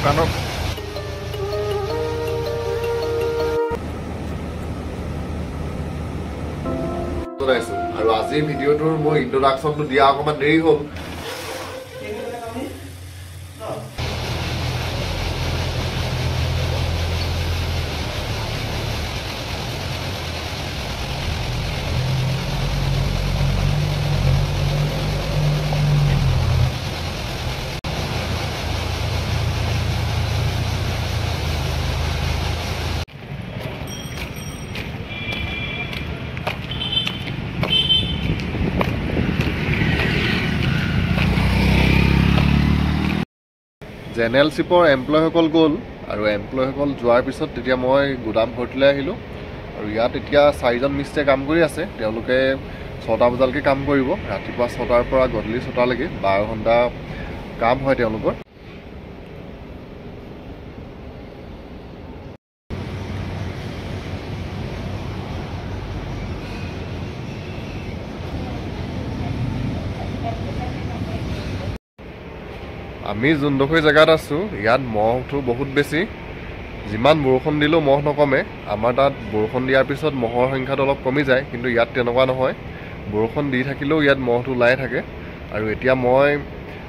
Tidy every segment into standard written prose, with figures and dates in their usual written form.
দোকানৰ আৰু আজিৰ ভিডিঅ'টোৰ মোৰ ইন্ট্ৰডাকশ্যনটো দিয়া অকণমান দেৰি হ'ল। জেনেৰেল শ্বিপৰ এমপ্লয়ীসকল গ'ল আৰু এমপ্লয়ীসকল যোৱাৰ পিছত তেতিয়া মই গুদাম ঘৰটোলৈ আহিলোঁ আৰু ইয়াত এতিয়া 4জন মিস্ত্ৰীয়ে কাম কৰি আছে। তেওঁলোকে 6টা বজালৈকে কাম কৰিব। ৰাতিপুৱা 6টাৰ পৰা গধূলি 6টালৈকে 12 ঘণ্টা কাম হয় তেওঁলোকৰ। আমি যোনডোখৰ জেগাত আছোঁ ইয়াত মহটো বহুত বেছি। যিমান বৰষুণ দিলেও মহ নকমে। আমাৰ তাত বৰষুণ দিয়াৰ পিছত মহৰ সংখ্যাটো অলপ কমি যায়, কিন্তু ইয়াত তেনেকুৱা নহয়। বৰষুণ দি থাকিলেও ইয়াত মহটো ওলাই থাকে। আৰু এতিয়া মই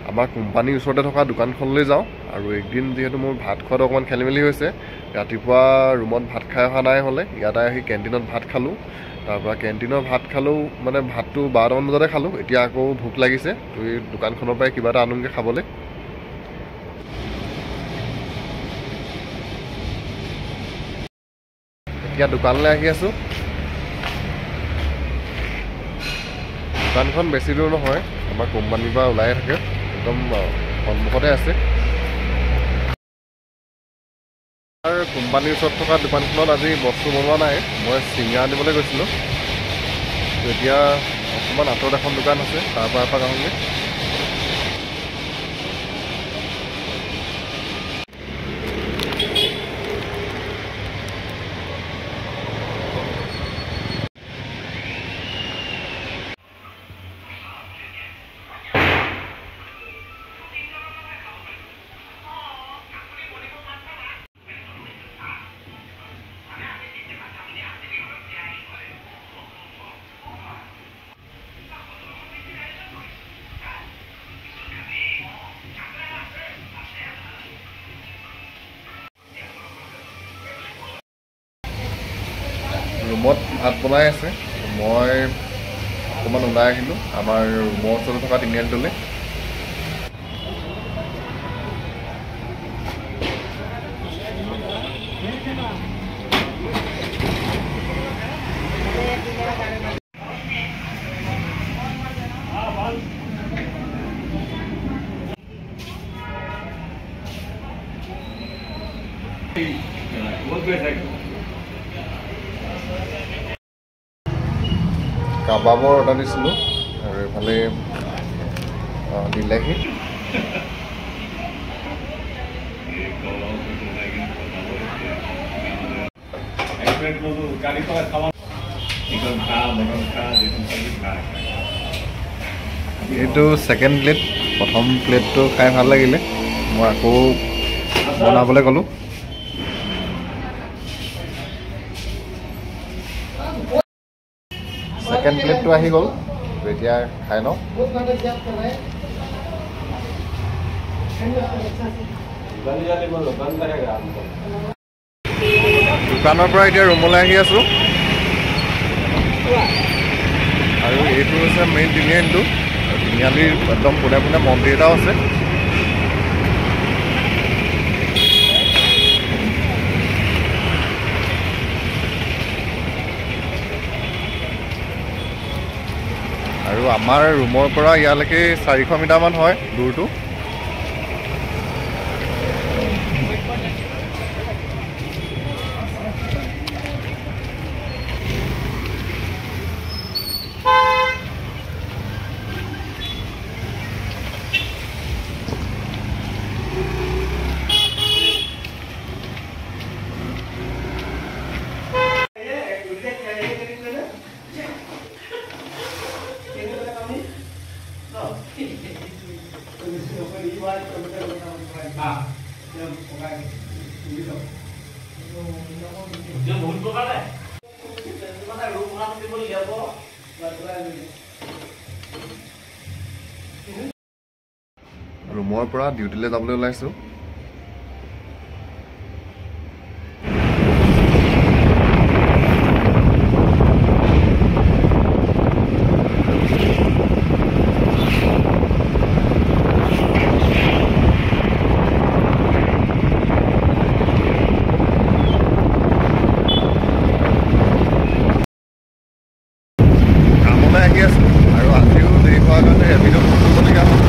আমাৰ কোম্পানীৰ ওচৰতে থকা দোকানখনলৈ যাওঁ। আৰু একদিন যিহেতু মোৰ ভাত খোৱাটো অকণমান খেলি মেলি হৈছে, ৰাতিপুৱা ৰুমত ভাত খাই অহা নাই হ'লে ইয়াতে আহি কেণ্টিনত ভাত খালোঁ। তাৰপৰা কেণ্টিনৰ ভাত খালেও মানে ভাতটো 12টামান বজাতে খালোঁ। এতিয়া আকৌ ভোক লাগিছে, তো এই দোকানখনৰ পৰাই কিবা এটা আনোগৈ খাবলৈ। এতিয়া দোকানলৈ আহি আছোঁ। দোকানখন বেছি দূৰ নহয়, আমাৰ কোম্পানীৰ পৰা ওলাই থাকে, একদম সন্মুখতে আছে। আৰু কোম্পানীৰ ওচৰত থকা দোকানখনত আজি বস্তু বনোৱা নাই, মই চিঙৰা আনিবলৈ গৈছিলোঁ। এতিয়া অকণমান আঁতৰত এখন দোকান আছে, তাৰ পৰা এপাক আহোঁগৈ। ৰুমত ভাত বনাই আছে, মই অকণমান ওলাই আহিলোঁ আমাৰ ৰুমৰ ওচৰতে থকা তিনিআলিটোলৈ। কাবাবৰ অৰ্ডাৰ দিছিলোঁ আৰু এইফালে দিলেহি। এইটো ছেকেণ্ড প্লেট। প্ৰথম প্লেটটো খাই ভাল লাগিলে, মই আকৌ বনাবলৈ ক'লোঁ। ছেকেণ্ড প্লেটটো আহি গ'ল, এতিয়া খাই লওঁ। দোকানৰ পৰা এতিয়া ৰুমলৈ আহি আছোঁ আৰু এইটো হৈছে মেইন তিনিআলিটো। তিনিআলিৰ একদম পোনে পোনে মন্দিৰ এটাও আছে। আৰু আমাৰ ৰুমৰ পৰা ইয়ালৈকে 400 মিটাৰমান হয় দূৰটো। ৰুমৰ পৰা ডিউটিলৈ যাবলৈ ওলাইছোঁ। আহি আছোঁ আৰু আজিও দেৰি হোৱাৰ কাৰণে ৰেপিড' বুক কৰিবলগীয়া হ'ল।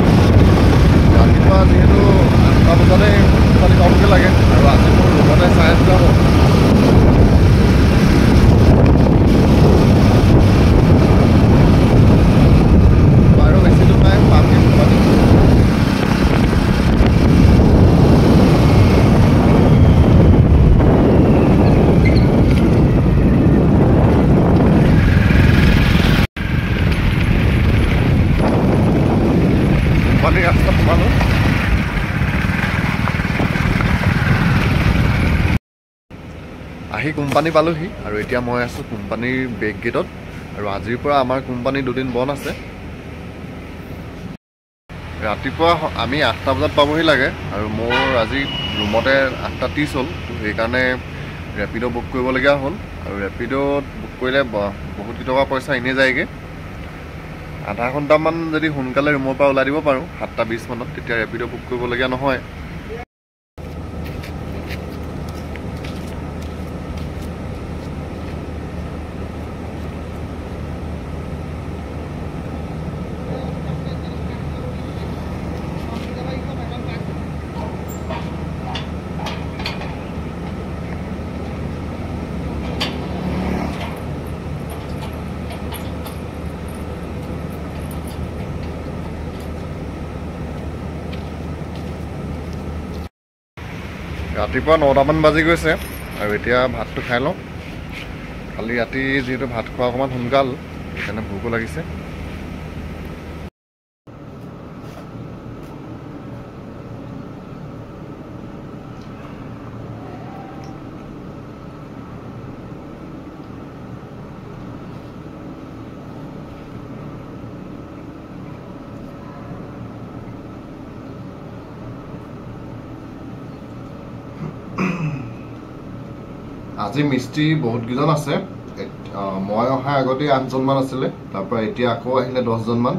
ৰাতিপুৱা যিহেতু 8টা বজাতে কোম্পানী পাবগৈ লাগে আৰু আজি মোৰ ৰুমতে 9:30 হ'ল। আৰু বেছি দূৰ নাই, পামগৈ কোম্পানী। ৰাস্তাত সোমালোঁ। আহি কোম্পানী পালোহি আৰু এতিয়া মই আছোঁ কোম্পানীৰ বেক গেটত। আৰু আজিৰ পৰা আমাৰ কোম্পানী দুদিন বন্ধ আছে। ৰাতিপুৱা আমি 8টা বজাত পাবহি লাগে আৰু মোৰ আজি ৰুমতে 8:30 হ'ল। সেইকাৰণে ৰেপিড' বুক কৰিবলগীয়া হ'ল। আৰু ৰেপিড'ত বুক কৰিলে বহুত কেইটকা পইচা এনেই যায়গৈ। আধা ঘণ্টামান যদি সোনকালে ৰুমৰ পৰা ওলাই দিব পাৰোঁ 7:20 মানত, তেতিয়া ৰেপিড' বুক কৰিবলগীয়া নহয়। ৰাতিপুৱা 9টামান বাজি গৈছে আৰু এতিয়া ভাতটো খাই লওঁ। কালি ৰাতি যিহেতু ভাত খোৱা অকণমান সোনকাল, সেইকাৰণে ভোকো লাগিছে। আজি মিস্ত্ৰী বহুতকেইজন আছে। মই অহা আগতে 8জনমান আছিলে, তাৰপৰা এতিয়া আকৌ আহিলে 10জনমান।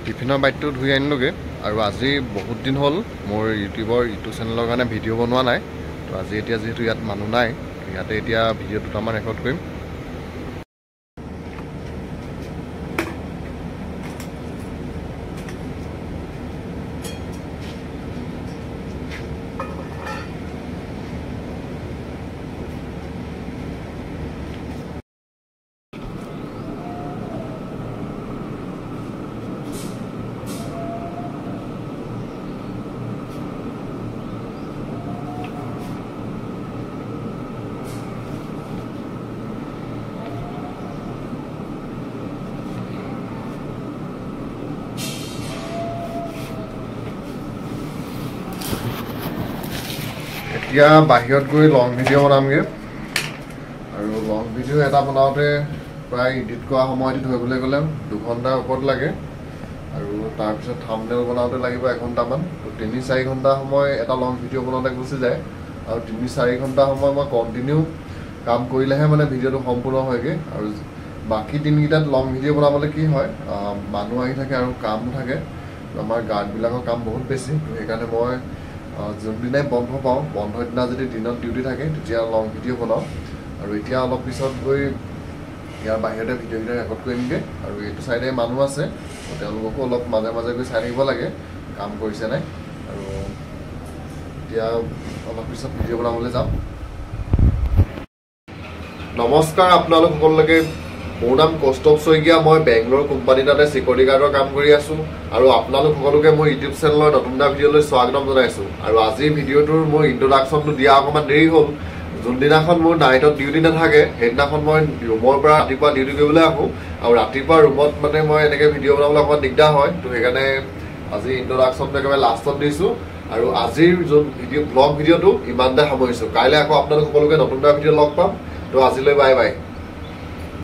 টিফিনৰ বাইকটো ধুই আনিলোগৈ আৰু আজি বহুত দিন হ'ল মোৰ ইউটিউবৰ ইটো চেনেলৰ কাৰণে ভিডিঅ' বনোৱা নাই। তো আজি এতিয়া যিহেতু ইয়াত মানুহ নাই, ইয়াতে এতিয়া ভিডিঅ' দুটামান ৰেকৰ্ড কৰিম। এতিয়া বাহিৰত গৈ লং ভিডিঅ' বনামগৈ আৰু লং ভিডিঅ' এটা বনাওঁতে প্ৰায় এডিট কৰা সময়টো ধৰিবলৈ গ'লে 2 ঘণ্টাৰ ওপৰত লাগে আৰু তাৰপিছত থাম্বনেইল বনাওঁতে লাগিব 1 ঘণ্টামান। তো 3-4 ঘণ্টা সময় এটা লং ভিডিঅ' বনাওঁতে গুচি যায় আৰু 3-4 ঘণ্টা সময় মই কণ্টিনিউ কাম কৰিলেহে মানে ভিডিঅ'টো সম্পূৰ্ণ হয়গৈ আৰু বাকী দিনকেইটাত লং ভিডিঅ' বনাবলৈ কি হয় মানুহ আহি থাকে আৰু কামো থাকে আমাৰ গাৰ্ডবিলাকৰ কাম বহুত বেছি সেইকাৰণে মই যোনদিনাই বন্ধ পাওঁ বন্ধৰ দিনা যদি দিনত ডিউটি থাকে তেতিয়া লং ভিডিঅ' বনাওঁ আৰু এতিয়া অলপ পিছত গৈ ইয়াৰ বাহিৰতে ভিডিঅ'কেইটা ৰেকৰ্ড কৰিমগৈ আৰু এইটো চাইডে মানুহ আছে তেওঁলোককো অলপ মাজে মাজে গৈ চাই থাকিব লাগে কাম কৰিছে নাই আৰু এতিয়া অলপ পিছত ভিডিঅ' বনাবলৈ যাম নমস্কাৰ আপোনালোক সকলোকে মোৰ নাম কৌস্তভ শইকীয়া মই বেংগলোৰ কোম্পানী তাতে চিকিউৰিটি গাৰ্ডৰ কাম কৰি আছোঁ আৰু আপোনালোক সকলোকে মোৰ ইউটিউব চেনেলৰ নতুন এটা ভিডিঅ'লৈ স্বাগতম জনাইছোঁ আৰু আজিৰ ভিডিঅ'টোৰ মোৰ ইন্ট্ৰডাকশ্যনটো দিয়া অকণমান দেৰি হ'ল যোনদিনাখন মোৰ নাইটত ডিউটি নাথাকে সেইদিনাখন মই ৰুমৰ পৰা ৰাতিপুৱা ডিউটি কৰিবলৈ আহোঁ আৰু ৰাতিপুৱা ৰুমত মানে মই এনেকৈ ভিডিঅ' বনাবলৈ অকণমান দিগদাৰ হয় তো সেইকাৰণে আজি ইন্ট্ৰডাকশ্যনটো একেবাৰে লাষ্টত দিছোঁ আৰু আজিৰ যোন ভিডিঅ' ব্লগ ভিডিঅ'টো ইমানতে সামৰিছোঁ কাইলৈ আকৌ আপোনালোক সকলোকে নতুন এটা ভিডিঅ' লগ পাম তো আজিলৈ বাই বাই